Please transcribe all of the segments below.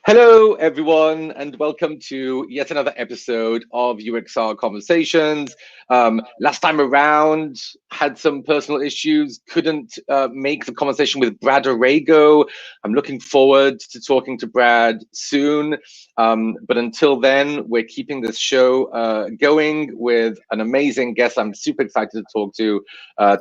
Hello, everyone, and welcome to yet another episode of UXR Conversations. Last time around, had some personal issues, couldn't make the conversation with Brad Arago. I'm looking forward to talking to Brad soon. But until then, we're keeping this show going with an amazing guest I'm super excited to talk to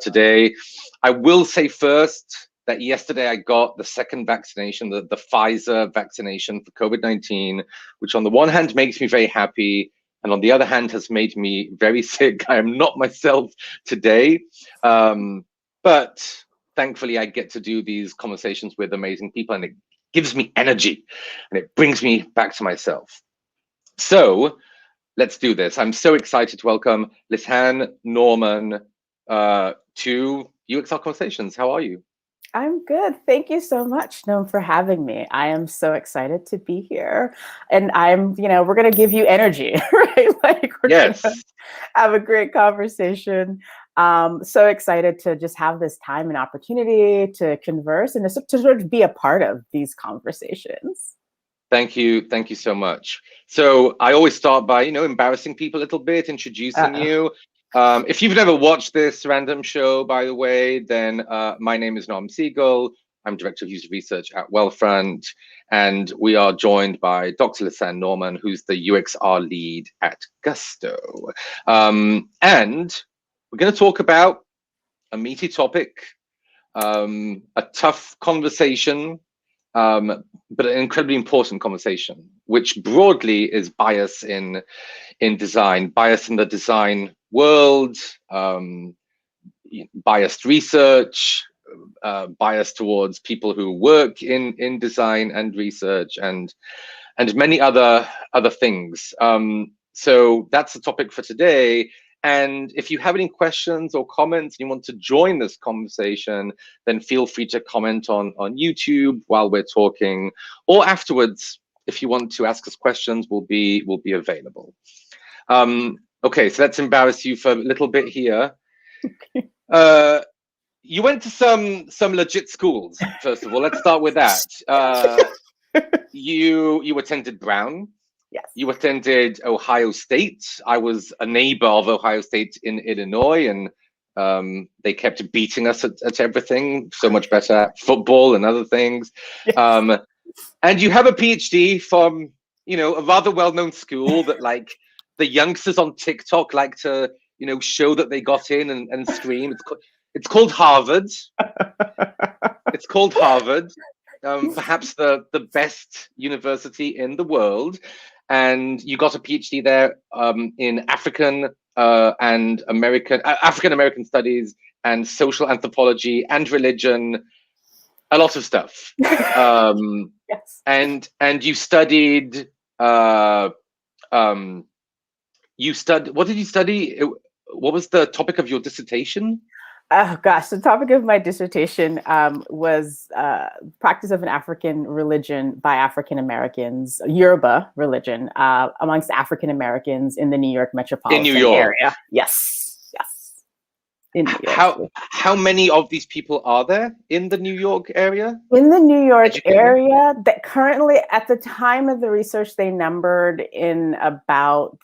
today. I will say first, that yesterday I got the second vaccination, the Pfizer vaccination for COVID-19, which on the one hand makes me very happy, and on the other hand has made me very sick. I am not myself today, but thankfully I get to do these conversations with amazing people, and it gives me energy, and it brings me back to myself. So let's do this. I'm so excited to welcome Lisanne Norman to UXR Conversations. How are you? I'm good. Thank you so much, Noam, for having me. I am so excited to be here. And we're going to give you energy, right? Like we're going to have a great conversation. So excited to just have this time and opportunity to converse and to sort of be a part of these conversations. Thank you. Thank you so much. So I always start by, embarrassing people a little bit, introducing you. If you've never watched this random show, by the way, then my name is Norm Siegel. I'm Director of User Research at Wealthfront, and we are joined by Dr. Lisanne Norman, who's the UXR lead at Gusto. And we're going to talk about a meaty topic, a tough conversation, but an incredibly important conversation, which broadly is bias in design, bias in the design world, biased research, bias towards people who work in design and research, and many other things. So that's the topic for today. And if you have any questions or comments and you want to join this conversation, then feel free to comment on YouTube while we're talking, or afterwards, if you want to ask us questions, we'll be available. Okay, so let's embarrass you for a little bit here. You went to some legit schools, first of all. Let's start with that. You attended Brown. Yes. You attended Ohio State. I was a neighbor of Ohio State in Illinois, and they kept beating us at everything. So much better at football and other things. Yes. And you have a PhD from, a rather well-known school that, like, the youngsters on TikTok like to, show that they got in and scream. It's called Harvard. It's called Harvard. Perhaps the best university in the world. And you got a PhD there in African American studies and social anthropology and religion, a lot of stuff. Yes. And you studied. What did you study? What was the topic of your dissertation? Oh gosh, the topic of my dissertation was practice of an African religion by African Americans, Yoruba religion, amongst African Americans in the New York metropolitan area. Yes, yes. In New York. How many of these people are there in the New York area? In the New York area, that currently, at the time of the research, they numbered in about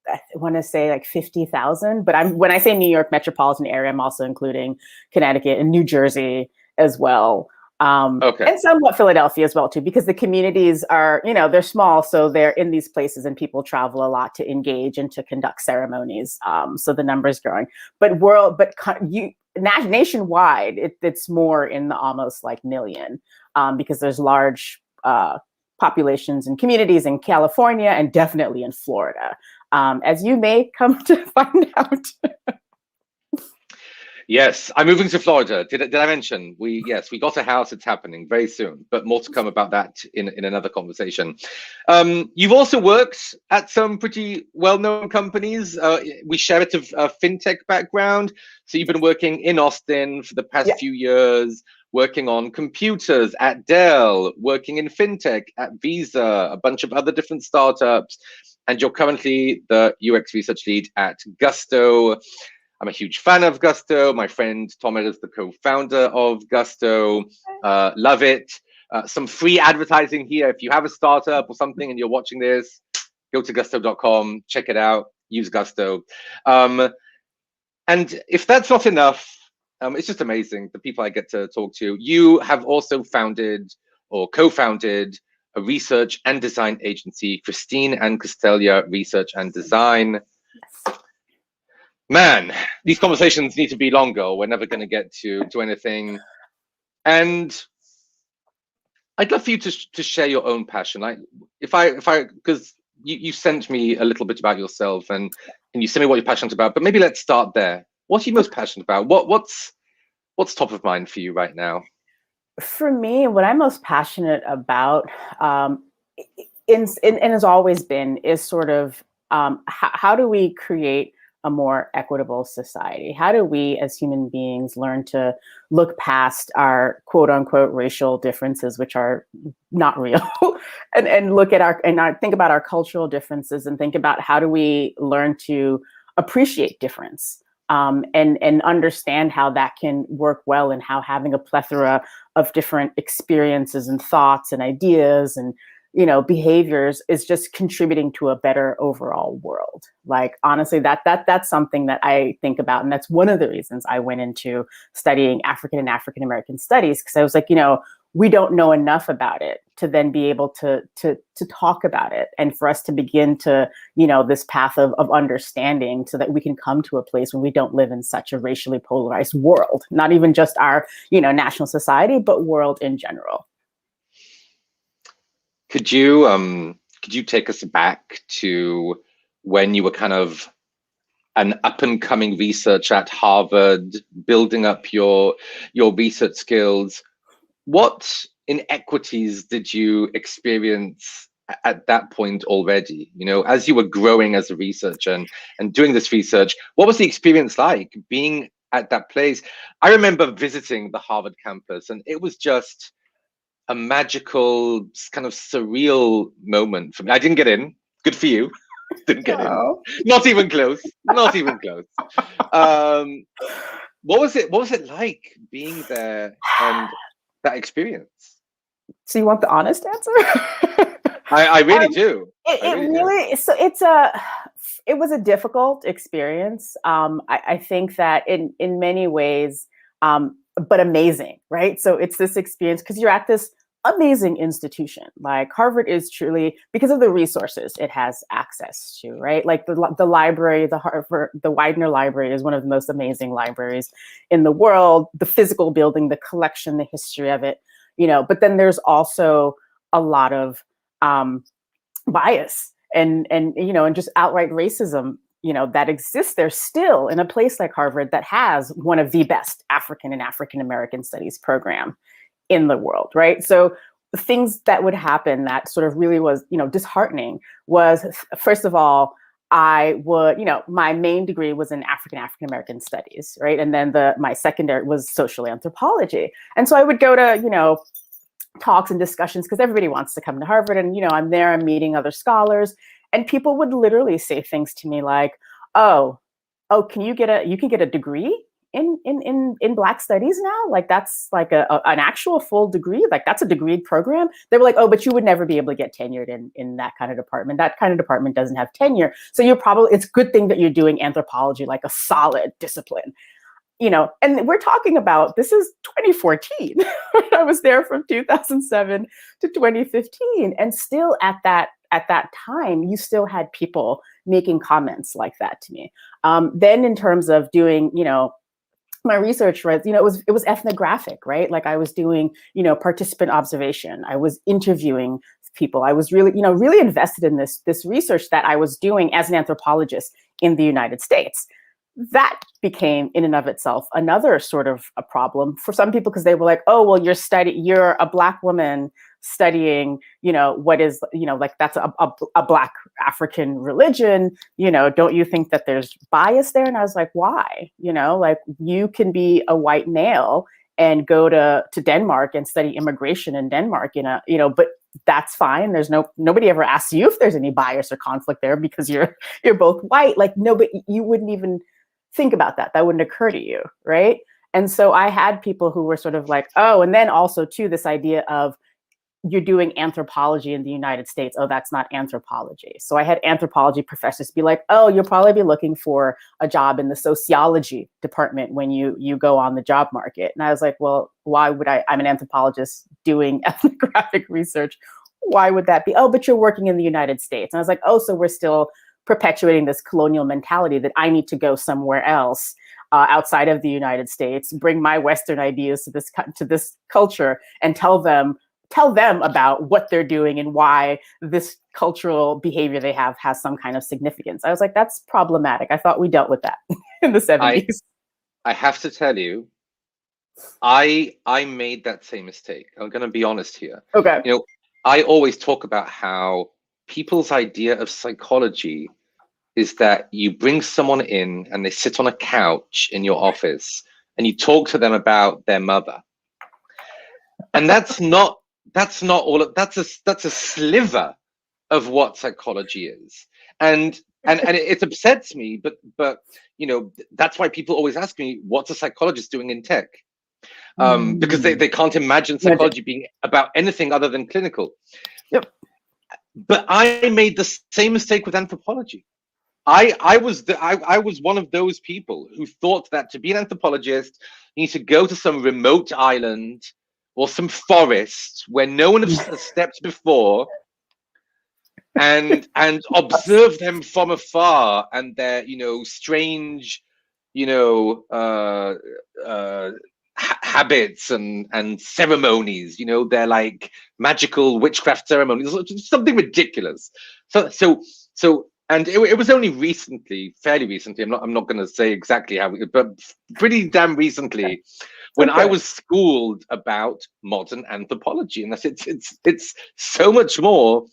I want to say like 50,000, but when I say New York metropolitan area, I'm also including Connecticut and New Jersey as well. And somewhat Philadelphia as well too, because the communities are, they're small, so they're in these places and people travel a lot to engage and to conduct ceremonies. So the number is growing, but nationwide, it's more in the almost like million, because there's large populations and communities in California and definitely in Florida. As you may come to find out. Yes, I'm moving to Florida. Did I mention we got a house? It's happening very soon, but more to come about that in another conversation. You've also worked at some pretty well-known companies. We share a bit of fintech background. So you've been working in Austin for the past few years, working on computers at Dell, working in fintech at Visa, a bunch of other different startups. And you're currently the UX research lead at Gusto. I'm a huge fan of Gusto. My friend Tom is the co-founder of Gusto. Love it. some free advertising here. If you have a startup or something and you're watching this, go to gusto.com, check it out, use Gusto. And if that's not enough, it's just amazing, the people I get to talk to. You have also founded or co-founded a research and design agency, Christine and Costelia Research and Design. Yes. Man, these conversations need to be longer. We're never going to get to anything. And I'd love for you to share your own passion. Like, because you sent me a little bit about yourself, and you sent me what you're passionate about. But maybe let's start there. What are you most passionate about? What's top of mind for you right now? For me, what I'm most passionate about, and has always been, is sort of how do we create a more equitable society? How do we as human beings learn to look past our quote unquote racial differences, which are not real, and look at think about our cultural differences, and think about how do we learn to appreciate difference, and understand how that can work well, and how having a plethora of different experiences and thoughts and ideas and behaviors is just contributing to a better overall world. Like, honestly, that's something that I think about. And that's one of the reasons I went into studying African and African American studies, because I was like, we don't know enough about it to then be able to talk about it, and for us to begin to, this path of understanding, so that we can come to a place where we don't live in such a racially polarized world, not even just our, national society, but world in general. Could you take us back to when you were kind of an up-and-coming researcher at Harvard, building up your research skills? What inequities did you experience at that point already? As you were growing as a researcher and doing this research, what was the experience like being at that place? I remember visiting the Harvard campus, and it was just a magical, kind of surreal moment for me. I didn't get in. Good for you. Didn't get in. Not even close. Not even close. What was it like being there and that experience? So you want the honest answer? I really do. It was a difficult experience. I think that in many ways, but amazing, right? So it's this experience because you're at this amazing institution. Like, Harvard is truly, because of the resources it has access to, right? Like the library, the Widener Library is one of the most amazing libraries in the world. The physical building, the collection, the history of it, but then there's also a lot of bias and just outright racism, that exists there still in a place like Harvard that has one of the best African and African American studies program in the world, right? So the things that would happen that sort of really was, disheartening was, first of all, I would, my main degree was in African American studies, right? And then my secondary was social anthropology. And so I would go to, talks and discussions, because everybody wants to come to Harvard, and, I'm there, I'm meeting other scholars, and people would literally say things to me like, oh, you can get a degree in Black studies now? Like, that's like an actual full degree? Like, that's a degree program? They were like, oh, but you would never be able to get tenured in that kind of department. That kind of department doesn't have tenure. So it's a good thing that you're doing anthropology, like a solid discipline. And we're talking about, this is 2014. I was there from 2007 to 2015. And still at that time, you still had people making comments like that to me. Then in terms of doing, my research, right, it was ethnographic, right? Like, I was doing, participant observation. I was interviewing people. I was really, really invested in this research that I was doing as an anthropologist in the United States. That became in and of itself another sort of a problem for some people, because they were like, oh, well, you're a Black woman studying, what is, like, that's a Black African religion, don't you think that there's bias there? And I was like, why? Like, you can be a white male and go to Denmark and study immigration in Denmark, but that's fine. There's nobody ever asks you if there's any bias or conflict there, because you're both white. Like, no, but you wouldn't even think about that. That wouldn't occur to you, right? And so I had people who were sort of like, oh, and then also too, this idea of you're doing anthropology in the United States. Oh, that's not anthropology. So I had anthropology professors be like, oh, you'll probably be looking for a job in the sociology department when you go on the job market. And I was like, well, why would I'm an anthropologist doing ethnographic research. Why would that be? Oh, but you're working in the United States. And I was like, oh, so we're still perpetuating this colonial mentality that I need to go somewhere else outside of the United States, bring my Western ideas to this culture and tell them about what they're doing and why this cultural behavior they have has some kind of significance. I was like, that's problematic. I thought we dealt with that in the 70s. I have to tell you, I made that same mistake. I'm going to be honest here. Okay. You know, I always talk about how people's idea of psychology is that you bring someone in and they sit on a couch in your office and you talk to them about their mother. And that's not all. That's a sliver of what psychology is. And it upsets me, but you know, that's why people always ask me, what's a psychologist doing in tech? Because they can't imagine psychology being about anything other than clinical. Yep. But I made the same mistake with anthropology. I was one of those people who thought that to be an anthropologist, you need to go to some remote island or some forest where no one has stepped before, and observe them from afar and their, you know, strange, you know, habits and ceremonies. You know, they're like magical witchcraft ceremonies, something ridiculous. So. And it was only recently, fairly recently. I'm not going to say exactly how, but pretty damn recently, when I was schooled about modern anthropology, and it's so much more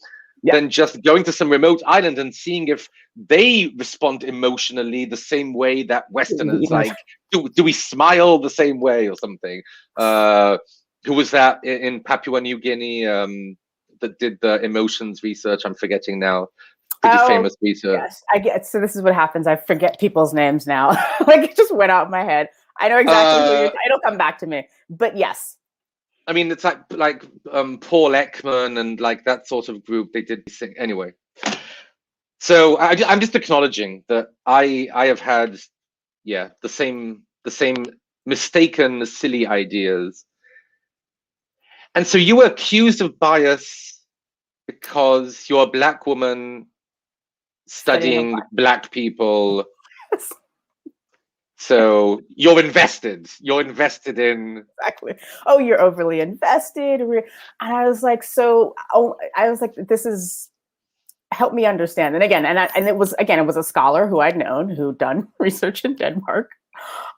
than just going to some remote island and seeing if they respond emotionally the same way that Westerners like. Do we smile the same way or something? Who was that in Papua New Guinea that did the emotions research? I'm forgetting now. Pretty famous research. Yes, I get. So this is what happens. I forget people's names now. Like it just went out of my head. I know exactly who you're. It'll come back to me. But yes. I mean, it's like Paul Ekman and like that sort of group. They did this thing anyway. So I'm just acknowledging that I have had, the same mistaken, silly ideas. And so you were accused of bias because you're a Black woman studying Black people. So you're invested in. Exactly. Oh, you're overly invested. And I was like, this is, help me understand. And again, it was a scholar who I'd known, who'd done research in Denmark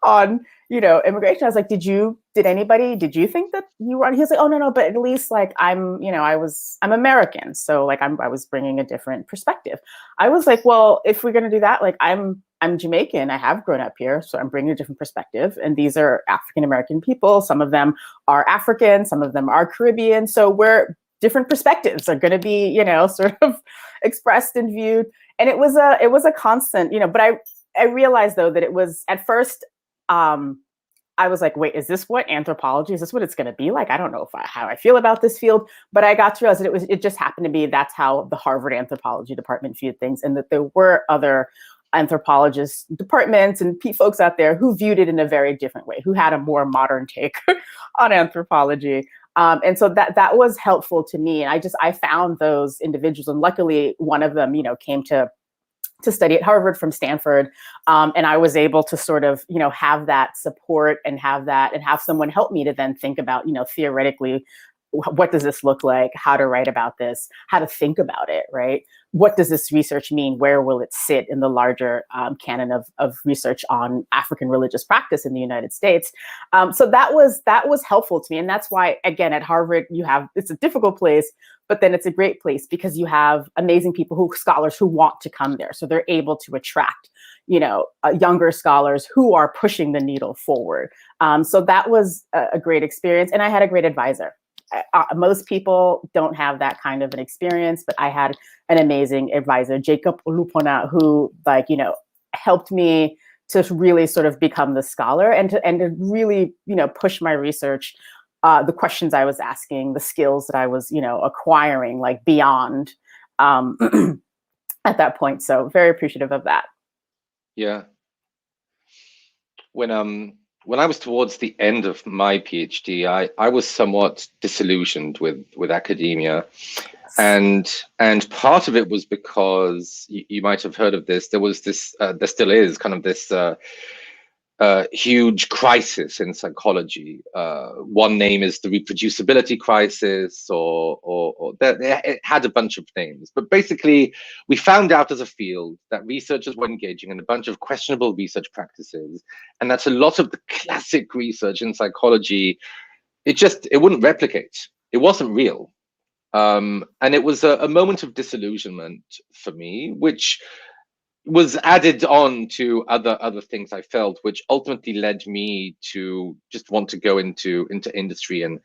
on, you know, immigration. I was like, did you think that you were on? He was like, oh, no, but at least like I'm American. So like I was bringing a different perspective. I was like, well, if we're going to do that, like I'm Jamaican. I have grown up here. So I'm bringing a different perspective. And these are African-American people. Some of them are African. Some of them are Caribbean. So we're different perspectives are going to be, you know, sort of expressed and viewed. And it was a constant, you know, but I realized though that it was at first, I was like, wait, is this what anthropology, is this what it's going to be like? I don't know how I feel about this field, but I got to realize that it just happened to be, that's how the Harvard anthropology department viewed things. And that there were other anthropologist departments and folks out there who viewed it in a very different way, who had a more modern take on anthropology. And so that was helpful to me. And I found those individuals, and luckily one of them, you know, came to study at Harvard from Stanford. And I was able to sort of, you know, have that support and have someone help me to then think about, you know, theoretically, what does this look like? How to write about this? How to think about it, right? What does this research mean? Where will it sit in the larger canon of research on African religious practice in the United States? So that was helpful to me. And that's why, again, at Harvard, it's a difficult place, but then it's a great place because you have amazing people, scholars who want to come there. So they're able to attract, you know, younger scholars who are pushing the needle forward. So that was a great experience. And I had a great advisor. Most people don't have that kind of an experience, but I had an amazing advisor, Jacob Olupona, who, like, you know, helped me to really sort of become the scholar and to really, you know, push my research the questions I was asking, the skills that I was, acquiring, like beyond at that point. So very appreciative of that. Yeah. When I was towards the end of my PhD, I was somewhat disillusioned with academia. And part of it was because you might have heard of this. There was this, there still is kind of this huge crisis in psychology. One name is the reproducibility crisis, or it had a bunch of names. But basically, we found out as a field that researchers were engaging in a bunch of questionable research practices, and that a lot of the classic research in psychology, it wouldn't replicate. It wasn't real. And it was a moment of disillusionment for me, which was added on to other things I felt, which ultimately led me to just want to go into industry and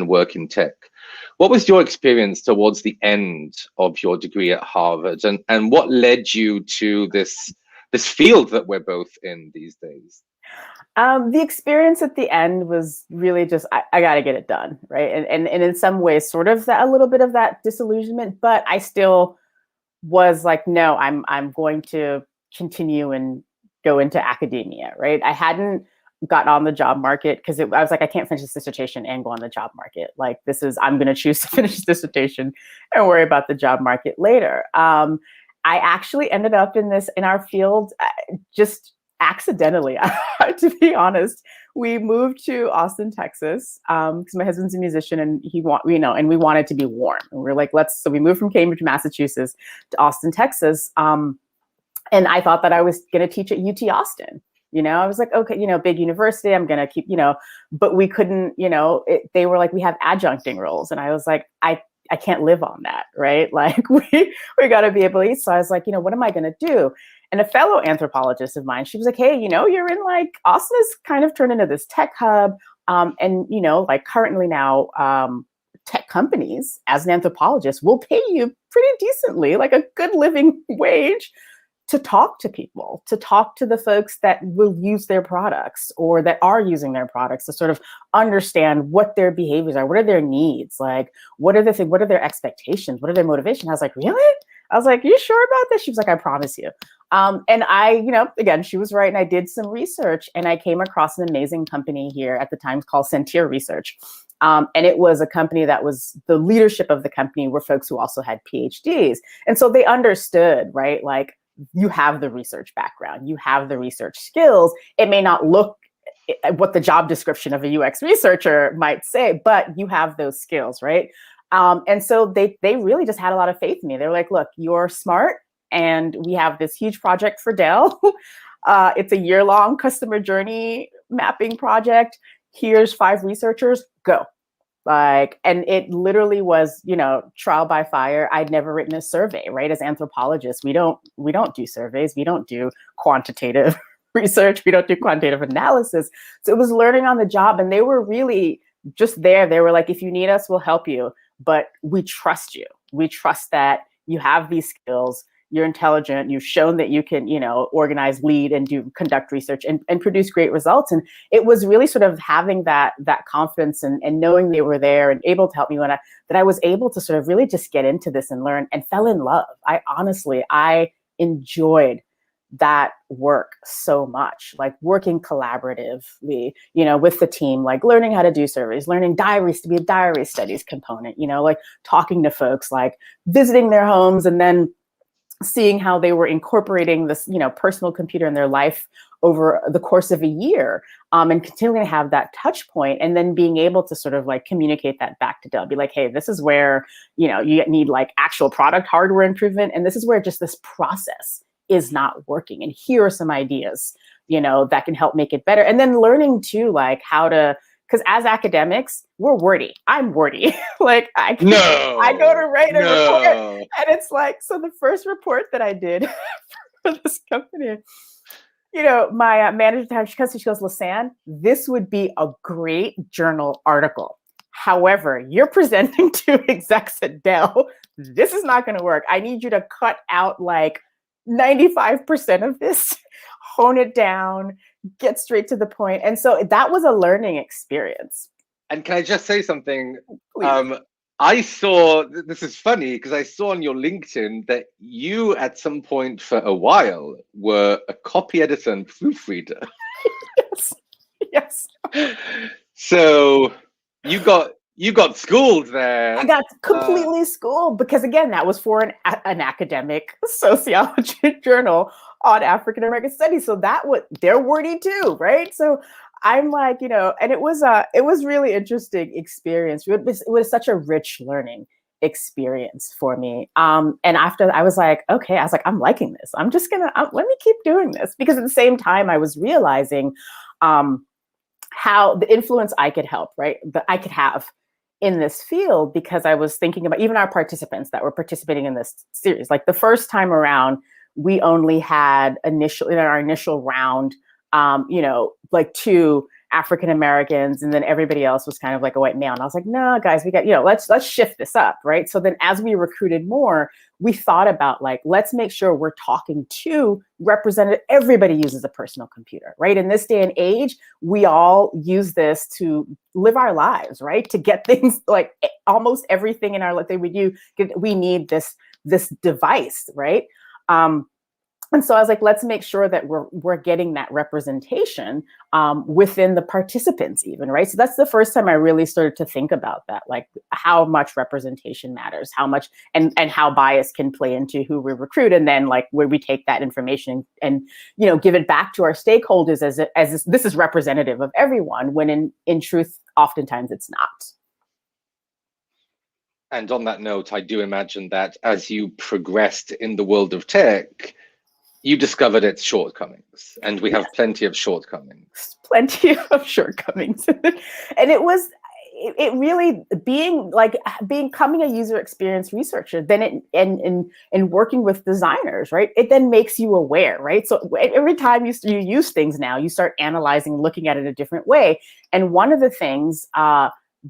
work in tech. What was your experience towards the end of your degree at Harvard, and what led you to this field that we're both in these days? The experience at the end was really just, I got to get it done, right? And in some ways, sort of a little bit of that disillusionment, but I still was like, no, I'm going to continue and go into academia, right? I hadn't got on the job market because I was like, I can't finish this dissertation and go on the job market. Like I'm going to choose to finish this dissertation and worry about the job market later. I actually ended up in our field just accidentally, to be honest. We moved to Austin, Texas, because my husband's a musician and and we wanted to be warm. And we were like, so we moved from Cambridge, Massachusetts to Austin, Texas. And I thought that I was going to teach at UT Austin. I was like, okay, big university, I'm going to keep, but we couldn't, they were like, we have adjuncting roles. And I was like, I can't live on that, right? Like we got to be able to eat. So I was like, what am I going to do? And a fellow anthropologist of mine, she was like, hey, you're in like, Austin is kind of turned into this tech hub. And, like currently now, tech companies as an anthropologist will pay you pretty decently, like a good living wage, to talk to people, to talk to the folks that will use their products or that are using their products, to sort of understand what their behaviors are, what are their needs, like what are their expectations, what are their motivations. I was like, really? I was like, you sure about this? She was like, I promise you. And I, again, she was right. And I did some research and I came across an amazing company here at the time called Sentier Research. And it was a company that was, the leadership of the company were folks who also had PhDs. And so they understood, right? Like, you have the research background, you have the research skills. It may not look what the job description of a UX researcher might say, but you have those skills, right? And so they really just had a lot of faith in me. They were like, look, you're smart, and we have this huge project for Dell. It's a year-long customer journey mapping project. Here's 5 researchers, go. And it literally was, trial by fire. I'd never written a survey, right? As anthropologists, we don't do surveys. We don't do quantitative research. We don't do quantitative analysis. So it was learning on the job, and they were really just there. They were like, if you need us, we'll help you, but we trust you. We trust that you have these skills. You're intelligent. You've shown that you can, organize, lead, and conduct research and produce great results. And it was really sort of having that confidence and knowing they were there and able to help me that I was able to sort of really just get into this and learn and fell in love. I enjoyed that work so much, like working collaboratively, with the team, like learning how to do surveys, learning diaries to be a diary studies component, like talking to folks, like visiting their homes, and then seeing how they were incorporating this, personal computer in their life over the course of a year, and continuing to have that touch point, and then being able to sort of like communicate that back to Dell, be like, hey, this is where, you need like actual product hardware improvement. And this is where just this process is not working. And here are some ideas, that can help make it better. And then learning too, like how to, because as academics, we're wordy. I'm wordy. Like I go to write a report, and it's like, so the first report that I did for this company, my manager, she goes, Lisanne, this would be a great journal article. However, you're presenting to execs at Dell. This is not going to work. I need you to cut out like 95% of this, hone it down, get straight to the point. And so that was a learning experience. And can I just say something? Please. I saw, this is funny because I saw on your LinkedIn that you at some point for a while were a copy editor and proofreader. Yes. Yes. So you got schooled there. I got completely schooled because, again, that was for an academic sociology journal on African American studies. So they're wordy too, right? So I'm like, and it was really interesting experience. It was such a rich learning experience for me. And after I was like, okay, I'm liking this. I'm just let me keep doing this, because at the same time I was realizing how the influence I could help, right? That I could have in this field, because I was thinking about even our participants that were participating in this series. Like the first time around, we only had in our initial round, like 2 African Americans, and then everybody else was kind of like a white male. And I was like, no, guys, we got, let's shift this up, right? So then as we recruited more, we thought about like, let's make sure we're talking to representative. Everybody uses a personal computer, right? In this day and age, we all use this to live our lives, right? To get things like almost everything in our life that we need this device, right? And so I was like, let's make sure that we're getting that representation within the participants even, right? So that's the first time I really started to think about that, like how much representation matters, how much and how bias can play into who we recruit. And then like where we take that information and give it back to our stakeholders as this is representative of everyone, when in truth, oftentimes it's not. And on that note, I do imagine that as you progressed in the world of tech, you discovered its shortcomings, and we have plenty of shortcomings. And it really becoming a user experience researcher, then and working with designers, right? It then makes you aware, right? So every time you use things now, you start analyzing, looking at it a different way. And one of the things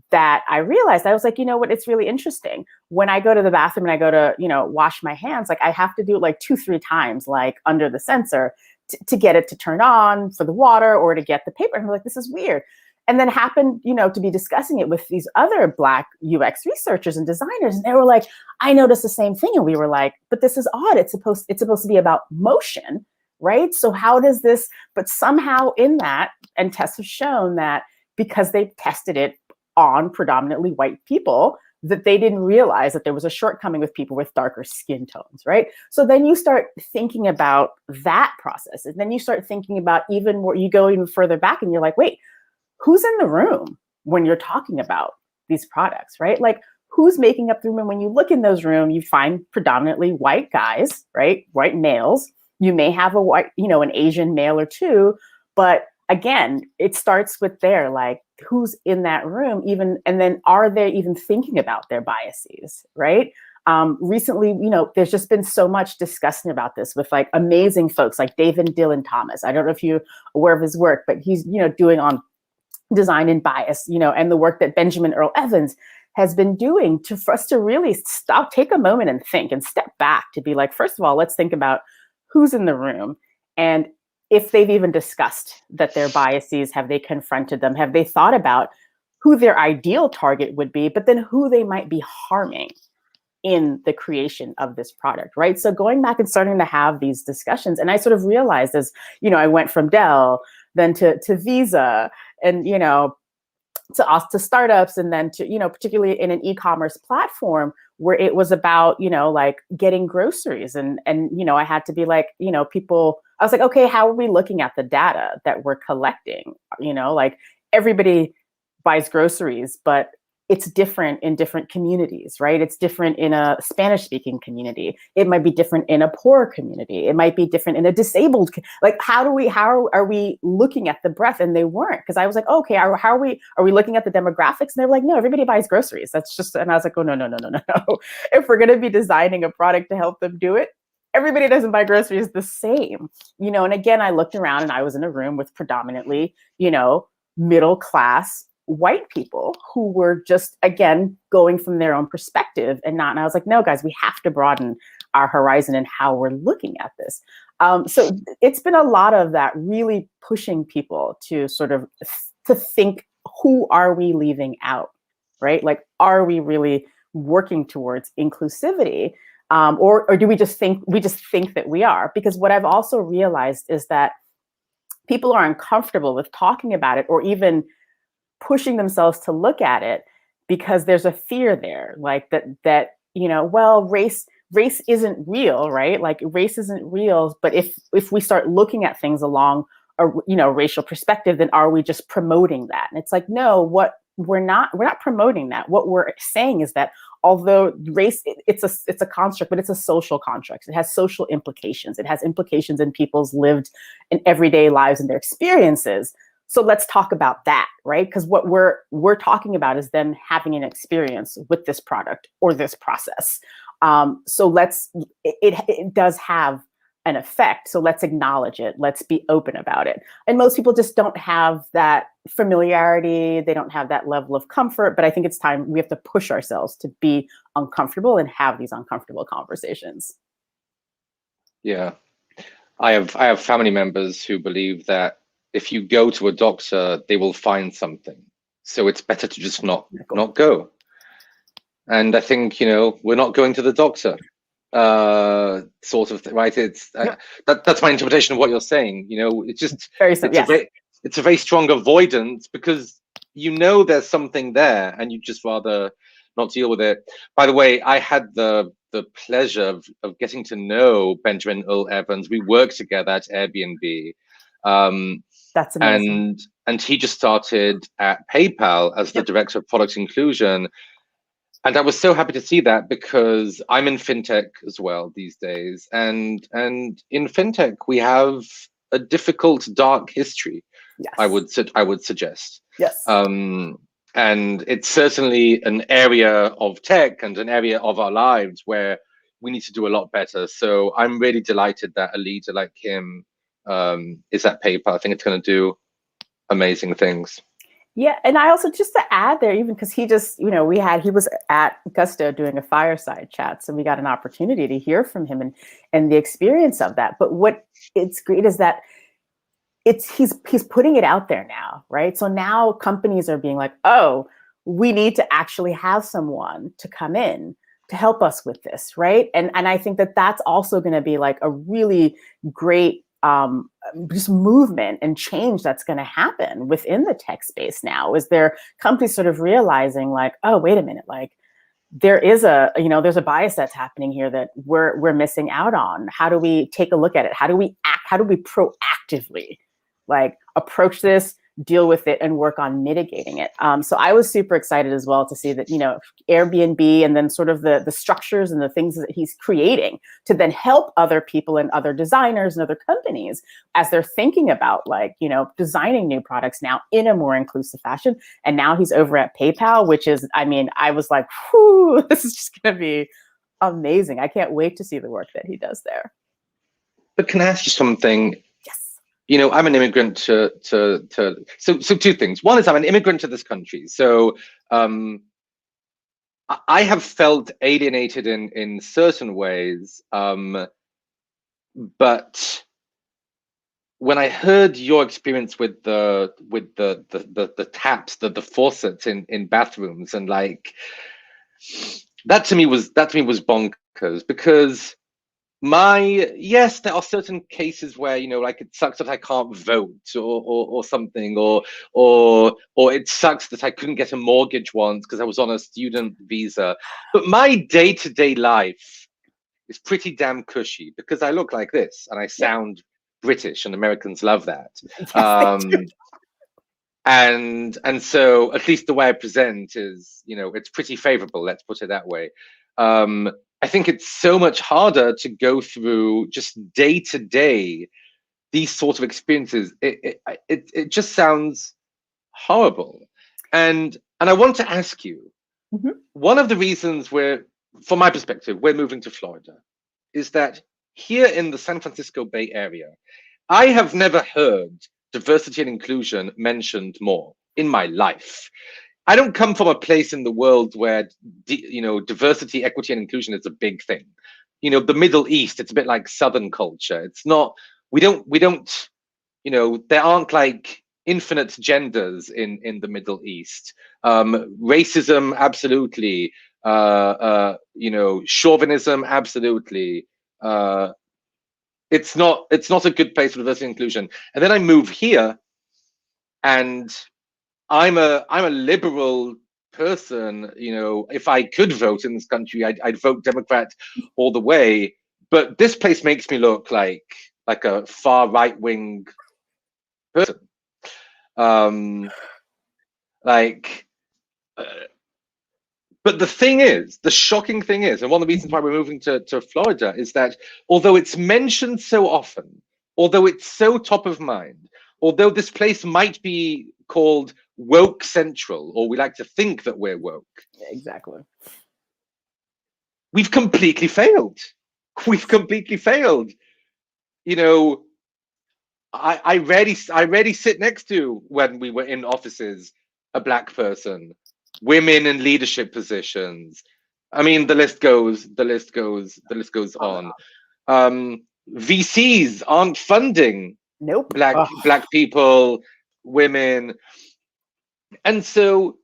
that I realized, I was like, what, it's really interesting. When I go to the bathroom and I go to, wash my hands, like I have to do it like 2-3 times, like under the sensor to get it to turn on for the water or to get the paper. And I'm like, this is weird. And then happened, to be discussing it with these other Black UX researchers and designers. And they were like, I noticed the same thing. And we were like, but this is odd. It's supposed to be about motion, right? So how does this, but somehow in that, and tests have shown that because they tested it on predominantly white people, that they didn't realize that there was a shortcoming with people with darker skin tones, right? So then you start thinking about that process. And then you start thinking about even more, you go even further back and you're like, wait, who's in the room when you're talking about these products, right? Like who's making up the room? And when you look in those rooms, you find predominantly white guys, right? White males. You may have a white, an Asian male or two, but again, it starts with like who's in that room even, and then are they even thinking about their biases, right? Recently, there's just been so much discussion about this with like amazing folks like David Dylan Thomas. I don't know if you're aware of his work, but he's, doing on design and bias, and the work that Benjamin Earl Evans has been doing for us to really take a moment and think and step back to be like, first of all, let's think about who's in the room. And if they've even discussed that their biases, have they confronted them? Have they thought about who their ideal target would be, but then who they might be harming in the creation of this product, right? So going back and starting to have these discussions, and I sort of realized as, I went from Dell, then to Visa, and, to startups, and then to, particularly in an e-commerce platform where it was about, like getting groceries and, I had to be like, people, I was like, okay, how are we looking at the data that we're collecting? Like everybody buys groceries, but it's different in different communities, right? It's different in a Spanish-speaking community. It might be different in a poor community. It might be different in a disabled. Like, how are we looking at the breadth? And they weren't, because I was like, okay, how are we looking at the demographics? And they were like, no, everybody buys groceries. That's just, and I was like, oh, no. If we're going to be designing a product to help them do it, everybody doesn't buy groceries the same, And again, I looked around and I was in a room with predominantly, middle class white people who were just, again, going from their own perspective and not. And I was like, no, guys, we have to broaden our horizon and how we're looking at this. So it's been a lot of that, really pushing people to sort of to think who are we leaving out, right? Like, are we really working towards inclusivity? Or do we just think that we are? Because what I've also realized is that people are uncomfortable with talking about it or even pushing themselves to look at it because there's a fear there, like that well, race isn't real, right? Like, race isn't real, but if we start looking at things along a racial perspective, then are we just promoting that? And it's like, no, what we're not promoting that. What we're saying is that although race, it's a construct, but it's a social construct. It has social implications. It has implications in people's lived and everyday lives and their experiences. So let's talk about that, right? Because what we're talking about is them having an experience with this product or this process. So it does have an effect. So let's acknowledge it. Let's be open about it. And most people just don't have that familiarity. They don't have that level of comfort. But I think it's time we have to push ourselves to be uncomfortable and have these uncomfortable conversations. Yeah, I have family members who believe that if you go to a doctor, they will find something. So it's better to just not go. And I think, we're not going to the doctor. Sort of thing, right? It's that's my interpretation of what you're saying. It's just it's a very strong avoidance because there's something there and you just rather not deal with it. By the way, I had the pleasure of getting to know Benjamin Earl Evans. We worked together at Airbnb. That's amazing. And he just started at PayPal as the director of product inclusion. And I was so happy to see that because I'm in fintech as well these days. And in fintech, we have a difficult, dark history, yes. I would suggest. Yes. And it's certainly an area of tech and an area of our lives where we need to do a lot better. So I'm really delighted that a leader like him is at PayPal. I think it's going to do amazing things. Yeah, and I also, just to add there, even because he just, he was at Gusto doing a fireside chat, so we got an opportunity to hear from him and the experience of that. But what it's great is that he's putting it out there now, right? So now companies are being like, oh, we need to actually have someone to come in to help us with this, right? And I think that that's also going to be like a really great just movement and change that's going to happen within the tech space now. Is there companies sort of realizing like, oh, wait a minute, like there is there's a bias that's happening here that we're missing out on. How do we take a look at it? How do we act? How do we proactively like approach this, deal with it, and work on mitigating it? So I was super excited as well to see that, Airbnb and then sort of the structures and the things that he's creating to then help other people and other designers and other companies as they're thinking about like, designing new products now in a more inclusive fashion. And now he's over at PayPal, which is, I was like, whew, this is just going to be amazing. I can't wait to see the work that he does there. But can I ask you something? I'm an immigrant so two things. One is I'm an immigrant to this country. So I have felt alienated in certain ways. But when I heard your experience with the taps, the faucets in bathrooms, and like that to me was bonkers because yes, there are certain cases where like it sucks that I can't vote or something, or it sucks that I couldn't get a mortgage once because I was on a student visa. But my day-to-day life is pretty damn cushy because I look like this and I sound British, and Americans love that. Yes, and so at least the way I present is, it's pretty favorable. Let's put it that way. I think it's so much harder to go through just day to day these sort of experiences. It just sounds horrible. And I want to ask you, one of the reasons from my perspective, we're moving to Florida is that here in the San Francisco Bay Area, I have never heard diversity and inclusion mentioned more in my life. I don't come from a place in the world where, diversity, equity, and inclusion is a big thing. The Middle East, it's a bit like Southern culture. It's not, we don't, there aren't like infinite genders in the Middle East. Racism, absolutely. Chauvinism, absolutely. It's not a good place for diversity and inclusion. And then I move here, and I'm a liberal person. If I could vote in this country, I'd vote Democrat all the way. But this place makes me look like a far right wing person. But the shocking thing is, and one of the reasons why we're moving to Florida is that although it's mentioned so often, although it's so top of mind, although this place might be called woke central, or we like to think that we're woke. Exactly. We've completely failed. We've completely failed. I rarely sit next to, when we were in offices, a Black person, women in leadership positions. I mean, the list goes on. VCs aren't funding Black people, women. And so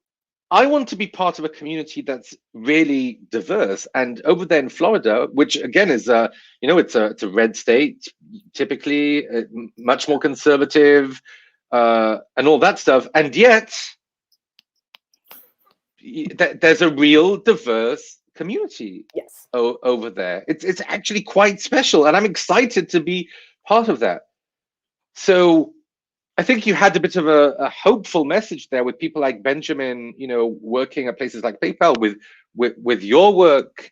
I want to be part of a community that's really diverse. And over there in Florida, which again is it's a red state, typically much more conservative, and all that stuff. And yet there's a real diverse community over there. It's actually quite special, and I'm excited to be part of that. So I think you had a bit of a hopeful message there with people like Benjamin, working at places like PayPal with your work.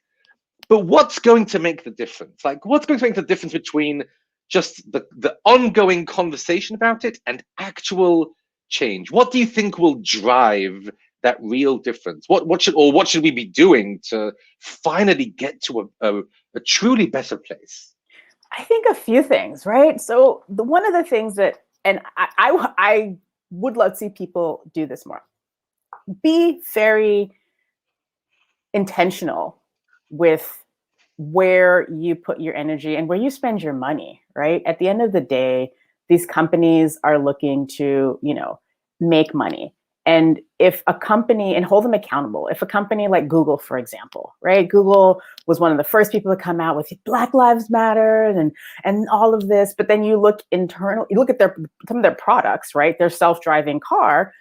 But what's going to make the difference? Like, what's going to make the difference between just the ongoing conversation about it and actual change? What do you think will drive that real difference? What should we be doing to finally get to a truly better place? I think a few things, right? So one of the things that, and I would love to see people do this more. Be very intentional with where you put your energy and where you spend your money, right? At the end of the day, these companies are looking to, make money. And if a company, and hold them accountable, if a company like Google, for example, right? Google was one of the first people to come out with Black Lives Matter and all of this, but then you look you look at some of their products, right? Their self-driving car,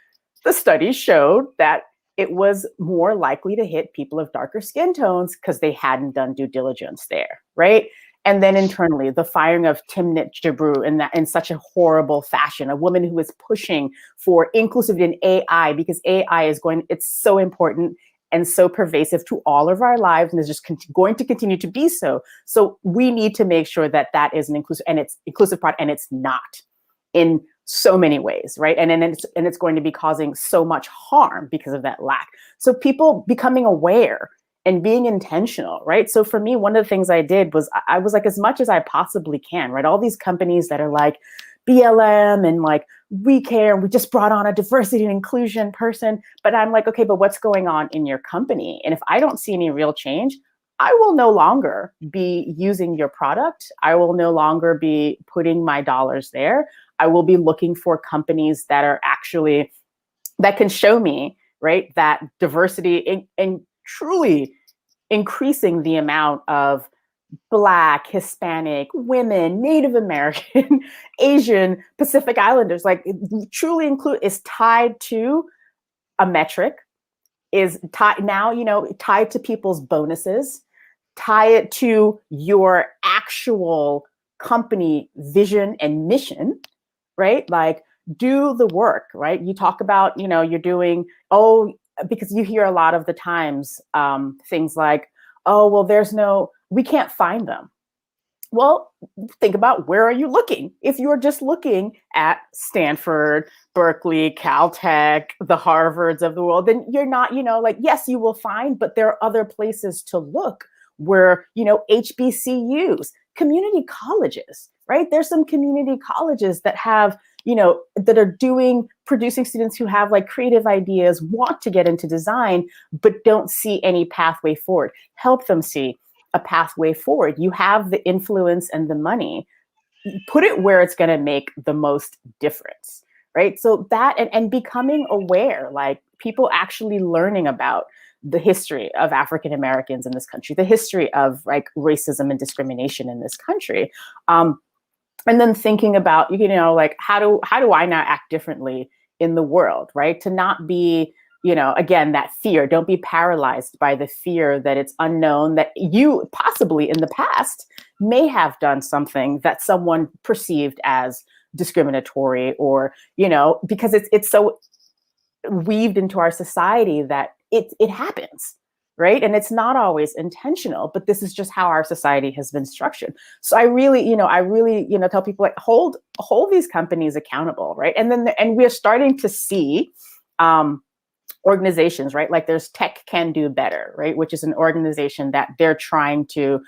the studies showed that it was more likely to hit people of darker skin tones because they hadn't done due diligence there, right? And then internally, the firing of Timnit Gebru in such a horrible fashion, a woman who is pushing for inclusivity in AI, because AI it's so important and so pervasive to all of our lives, and is just going to continue to be so. So we need to make sure that is an inclusive product, and it's not in so many ways, right? And it's going to be causing so much harm because of that lack. So people becoming aware and being intentional, right? So for me, one of the things I did was I was like, as much as I possibly can, right? All these companies that are like BLM and like we care, we just brought on a diversity and inclusion person, but I'm like, okay, but what's going on in your company? And if I don't see any real change, I will no longer be using your product. I will no longer be putting my dollars there. I will be looking for companies that are actually, that can show me, right, that diversity and truly increasing the amount of Black, Hispanic, women, Native American, Asian, Pacific Islanders, like truly is tied to a metric, is tied to people's bonuses, tie it to your actual company vision and mission, right? Like do the work, right? You talk about, you're doing, because you hear a lot of the times things like, oh, well, we can't find them. Well, think about, where are you looking? If you're just looking at Stanford, Berkeley, Caltech, the Harvards of the world, then you're not, yes, you will find, but there are other places to look where, HBCUs, community colleges, right? There's some community colleges that have, that are producing students who have like creative ideas, want to get into design, but don't see any pathway forward. Help them see a pathway forward. You have the influence and the money. Put it where it's going to make the most difference, right? So that, and becoming aware, like people actually learning about the history of African Americans in this country, the history of like racism and discrimination in this country. And then thinking about, like how do I now act differently in the world, right? To not be, again, that fear. Don't be paralyzed by the fear that it's unknown, that you possibly in the past may have done something that someone perceived as discriminatory, or, because it's so weaved into our society that it happens, right? And it's not always intentional, but this is just how our society has been structured. So I really tell people, like, hold these companies accountable, right? And we're starting to see organizations, right? Like there's Tech Can Do Better, right? Which is an organization that they're trying to,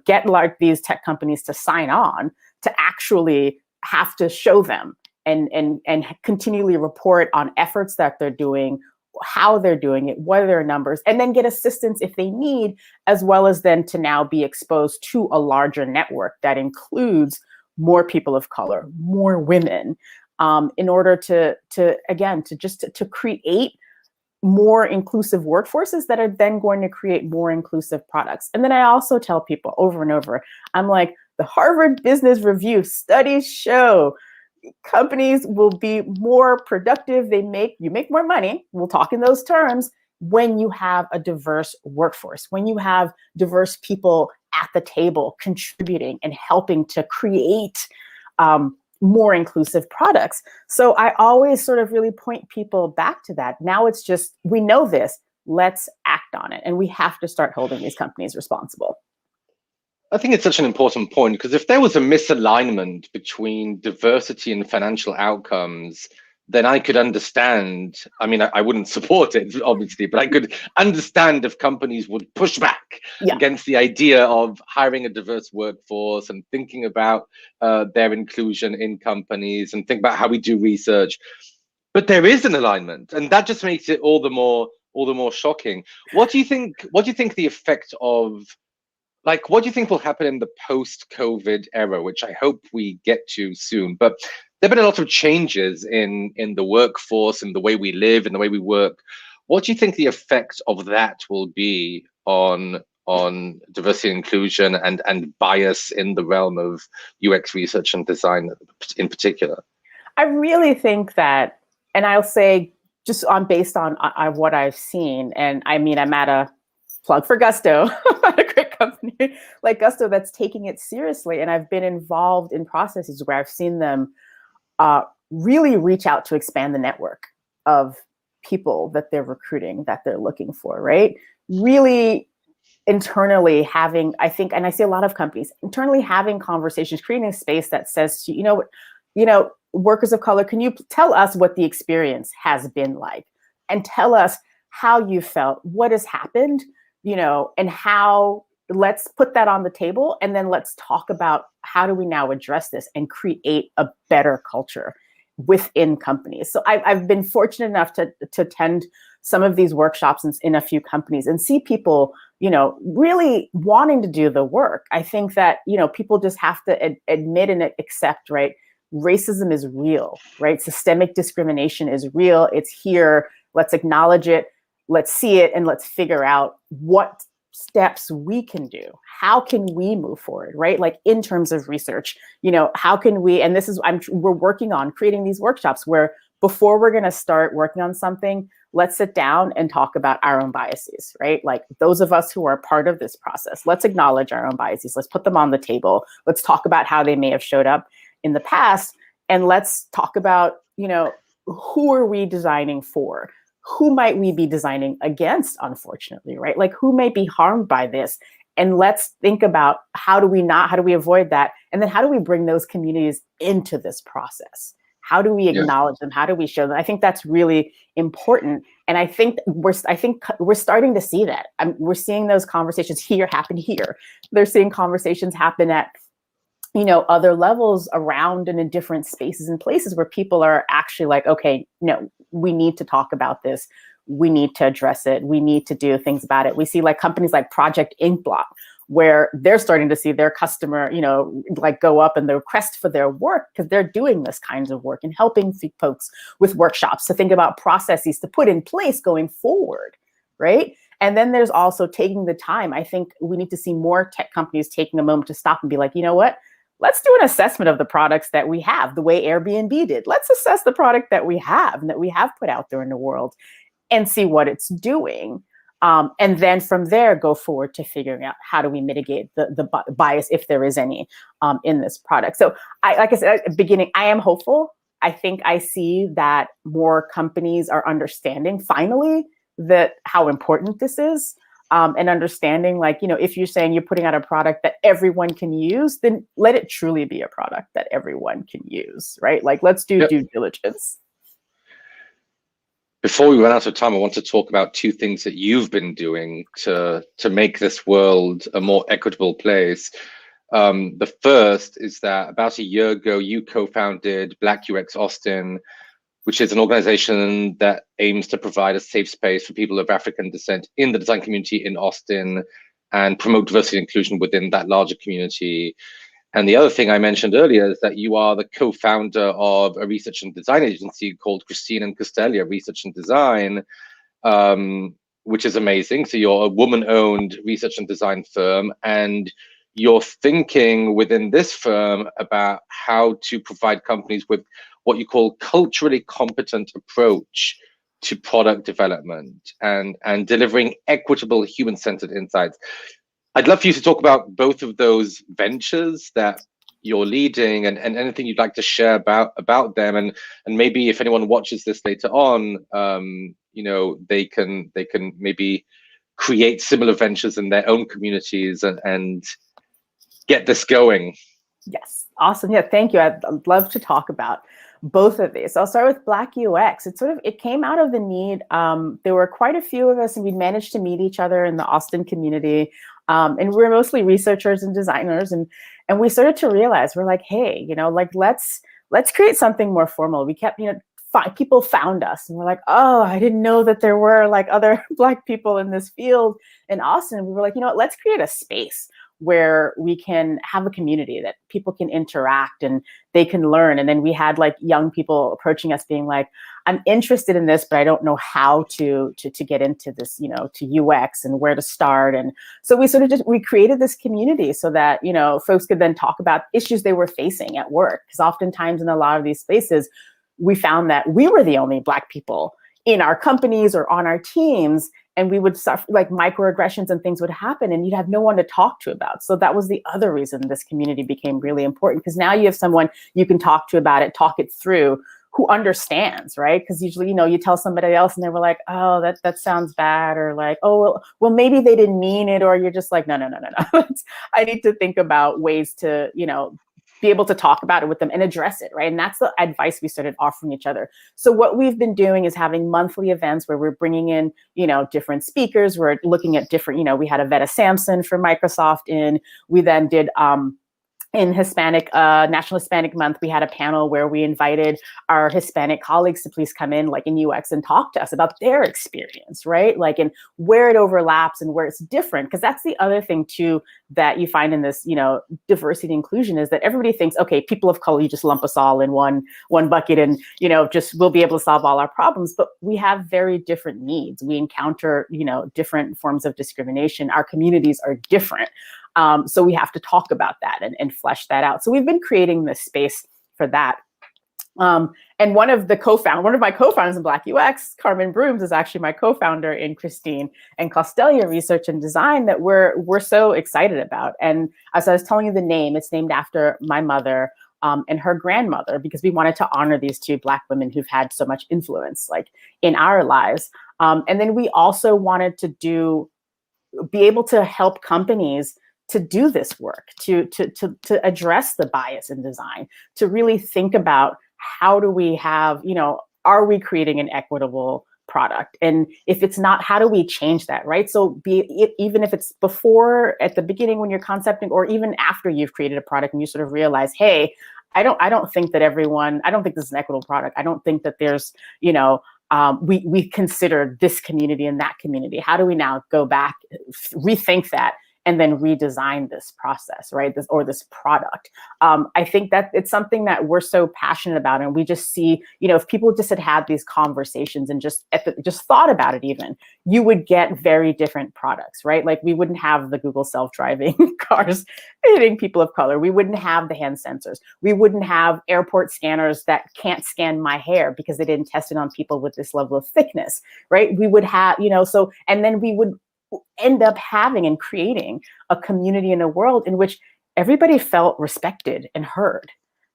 get like these tech companies to sign on to actually have to show them and continually report on efforts that they're doing, how they're doing it, what are their numbers, and then get assistance if they need, as well as then to now be exposed to a larger network that includes more people of color, more women, in order to create more inclusive workforces that are then going to create more inclusive products. And then I also tell people over and over, I'm like, the Harvard Business Review studies show companies will be more productive. You make more money. We'll talk in those terms when you have a diverse workforce, when you have diverse people at the table contributing and helping to create more inclusive products. So I always sort of really point people back to that. Now it's just, we know this, let's act on it. And we have to start holding these companies responsible. I think it's such an important point, because if there was a misalignment between diversity and financial outcomes, then I could understand. I mean, I wouldn't support it, obviously, but I could understand if companies would push back against the idea of hiring a diverse workforce and thinking about their inclusion in companies and think about how we do research. But there is an alignment, and that just makes it all the more shocking. What do you think the effect of, like, what do you think will happen in the post-COVID era, which I hope we get to soon? But there have been a lot of changes in the workforce and the way we live and the way we work. What do you think the effect of that will be on diversity and inclusion and bias in the realm of UX research and design in particular? I really think that, and I'll say just based on what I've seen, and I mean, I'm at a plug for Gusto, a great company like Gusto that's taking it seriously. And I've been involved in processes where I've seen them really reach out to expand the network of people that they're recruiting, that they're looking for, right? Really internally having, I think, and I see a lot of companies internally having conversations, creating a space that says to, workers of color, can you tell us what the experience has been like? And tell us how you felt, what has happened, and how, let's put that on the table. And then let's talk about how do we now address this and create a better culture within companies. So I've been fortunate enough to attend some of these workshops in a few companies and see people, really wanting to do the work. I think that, people just have to admit and accept, right? Racism is real, right? Systemic discrimination is real. It's here. Let's acknowledge it. Let's see it, and let's figure out what steps we can do. How can we move forward, right? Like in terms of research, how can we, and this is, we're working on creating these workshops where before we're going to start working on something, let's sit down and talk about our own biases, right? Like those of us who are part of this process, let's acknowledge our own biases. Let's put them on the table. Let's talk about how they may have showed up in the past. And let's talk about, who are we designing for? Who might we be designing against, unfortunately, right? Like who may be harmed by this? And let's think about how do we avoid that? And then how do we bring those communities into this process? How do we acknowledge them? How do we show them? I think that's really important. And I think we're starting to see that. We're seeing those conversations happen here. They're seeing conversations happen at other levels around and in different spaces and places where people are actually like, okay, no, we need to talk about this. We need to address it. We need to do things about it. We see like companies like Project Inkblot, where they're starting to see their customer, like go up in the request for their work because they're doing this kinds of work and helping folks with workshops to think about processes to put in place going forward, right? And then there's also taking the time. I think we need to see more tech companies taking a moment to stop and be like, you know what? Let's do an assessment of the products that we have, the way Airbnb did. Let's assess the product that we have and that we have put out there in the world and see what it's doing. And then from there, go forward to figuring out how do we mitigate the bias, if there is any, in this product. So like I said at the beginning, I am hopeful. I think I see that more companies are understanding finally that how important this is, and understanding, like, if you're saying you're putting out a product that everyone can use, then let it truly be a product that everyone can use, right? Like, let's do due diligence. Before we run out of time, I want to talk about two things that you've been doing to make this world a more equitable place. The first is that about a year ago, you co-founded Black UX Austin, which is an organization that aims to provide a safe space for people of African descent in the design community in Austin and promote diversity and inclusion within that larger community. And the other thing I mentioned earlier is that you are the co-founder of a research and design agency called Christine and Costelia Research and Design, which is amazing. So you're a woman-owned research and design firm, and you're thinking within this firm about how to provide companies with what you call culturally competent approach to product development and delivering equitable human-centered insights. I'd love for you to talk about both of those ventures that you're leading and anything you'd like to share about them. And maybe if anyone watches this later on, they can maybe create similar ventures in their own communities and get this going. Yes, awesome. Yeah, thank you. I'd love to talk about both of these. I'll start with Black UX. It came out of the need. There were quite a few of us, and we managed to meet each other in the Austin community. And we're mostly researchers and designers, and we started to realize, we're like, hey, let's create something more formal. We kept, people found us, and we're like, oh, I didn't know that there were like other Black people in this field in Austin. And we were like, let's create a space where we can have a community that people can interact and they can learn. And then we had like young people approaching us being like, I'm interested in this, but I don't know how to get into this, to UX and where to start. And so we created this community so that, folks could then talk about issues they were facing at work. Because oftentimes in a lot of these spaces, we found that we were the only Black people in our companies or on our teams, and we would suffer, like, microaggressions and things would happen, and you'd have no one to talk to about. So that was the other reason this community became really important, because now you have someone you can talk to about it, talk it through, who understands, right? Because usually, you tell somebody else and they were like, oh, that sounds bad, or like, oh, well, maybe they didn't mean it, or you're just like, no. I need to think about ways to, be able to talk about it with them and address it, right? And that's the advice we started offering each other. So what we've been doing is having monthly events where we're bringing in, different speakers. We're looking at different, we had Avetta Sampson from Microsoft in. We then did, in National Hispanic Month, we had a panel where we invited our Hispanic colleagues to please come in, like in UX, and talk to us about their experience, right? Like, and where it overlaps and where it's different. Because that's the other thing too that you find in this, diversity and inclusion, is that everybody thinks, okay, people of color, you just lump us all in one bucket, and just we'll be able to solve all our problems. But we have very different needs. We encounter, different forms of discrimination. Our communities are different. So we have to talk about that and flesh that out. So we've been creating this space for that. And one of my co-founders in Black UX, Carmen Brooms, is actually my co-founder in Christine and Costelia Research and Design that we're so excited about. And as I was telling you the name, it's named after my mother and her grandmother, because we wanted to honor these two Black women who've had so much influence, like, in our lives. And then we also wanted to be able to help companies to do this work, to address the bias in design, to really think about how do we have, are we creating an equitable product? And if it's not, how do we change that, right? So even if it's before, at the beginning when you're concepting, or even after you've created a product and you sort of realize, hey, I don't think this is an equitable product. I don't think that there's, we consider this community and that community. How do we now go back, rethink that, and then redesign this process, right? This product. I think that it's something that we're so passionate about, and we just see, if people just had these conversations and just thought about it, even, you would get very different products, right? Like, we wouldn't have the Google self-driving cars hitting people of color. We wouldn't have the hand sensors. We wouldn't have airport scanners that can't scan my hair because they didn't test it on people with this level of thickness, right? We would have, and then we would end up having and creating a community in a world in which everybody felt respected and heard,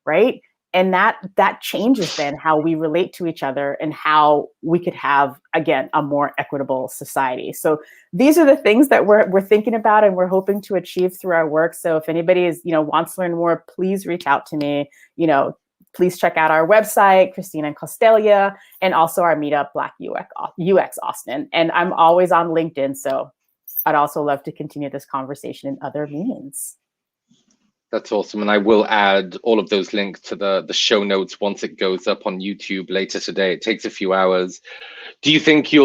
right? And that changes then how we relate to each other and how we could have, again, a more equitable society. So these are the things that we're thinking about and we're hoping to achieve through our work. So if anybody wants to learn more, please reach out to me. Please check out our website, Christina and Costelia, and also our meetup, Black UX Austin. And I'm always on LinkedIn, so I'd also love to continue this conversation in other means. That's awesome. And I will add all of those links to the show notes once it goes up on YouTube later today. It takes a few hours. Do you think you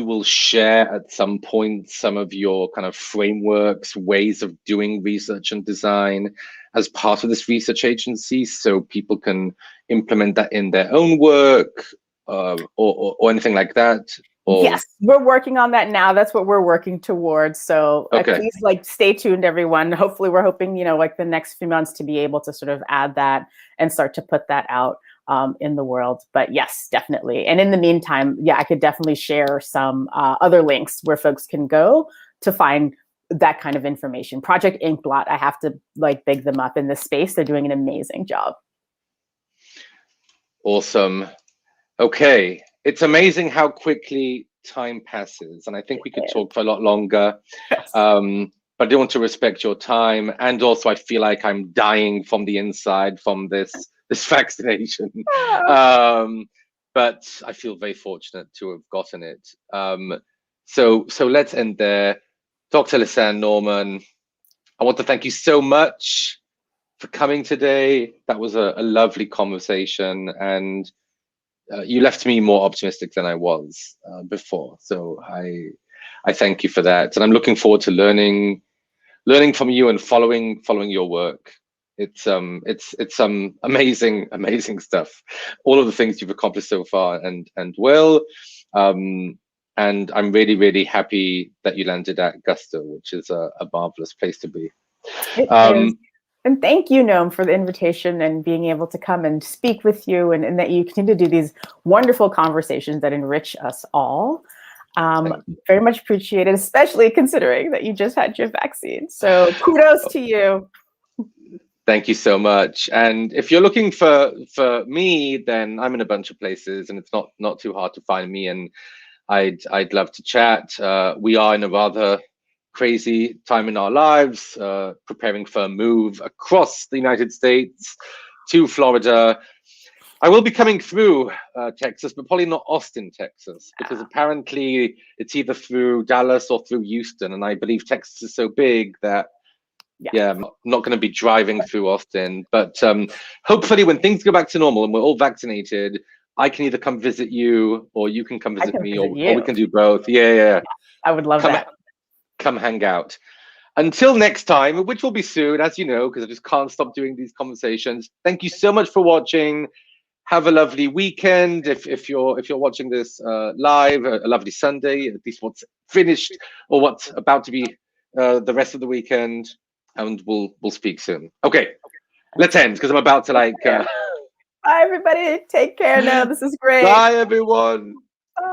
will share at some point some of your kind of frameworks, ways of doing research and design as part of this research agency, so people can implement that in their own work, or anything like that? Yes, we're working on that now. That's what we're working towards. So please stay tuned, everyone. Hopefully we're hoping, the next few months to be able to sort of add that and start to put that out in the world. But yes, definitely. And in the meantime, I could definitely share some other links where folks can go to find that kind of information. Project Inkblot, I have to big them up in this space. They're doing an amazing job. Awesome. Okay. It's amazing how quickly time passes. And I think we could talk for a lot longer. Yes. But I do want to respect your time. And also I feel like I'm dying from the inside from this vaccination. But I feel very fortunate to have gotten it. So let's end there. Dr. Lisanne Norman, I want to thank you so much for coming today. That was a lovely conversation, and you left me more optimistic than I was before. So I thank you for that, and I'm looking forward to learning from you and following your work. It's some amazing stuff. All of the things you've accomplished so far, and will. And I'm really, really happy that you landed at Gusto, which is a marvelous place to be. And thank you, Noam, for the invitation and being able to come and speak with you, and that you continue to do these wonderful conversations that enrich us all. Very much appreciated, especially considering that you just had your vaccine. So kudos to you. Thank you so much. And if you're looking for me, then I'm in a bunch of places, and it's not too hard to find me. And I'd love to chat. We are in a rather crazy time in our lives, preparing for a move across the United States to Florida. I will be coming through Texas, but probably not Austin, Texas, because apparently it's either through Dallas or through Houston. And I believe Texas is so big that, I'm not going to be driving through Austin. But hopefully when things go back to normal and we're all vaccinated, I can either come visit you, or you can come visit me, or we can do both. Yeah. I would love that. Come hang out. Until next time, which will be soon, as you know, because I just can't stop doing these conversations. Thank you so much for watching. Have a lovely weekend. If you're watching this live, a lovely Sunday, at least what's finished or what's about to be the rest of the weekend. And we'll speak soon. Okay, let's end, because I'm about to Bye, everybody. Take care now. This is great. Bye, everyone.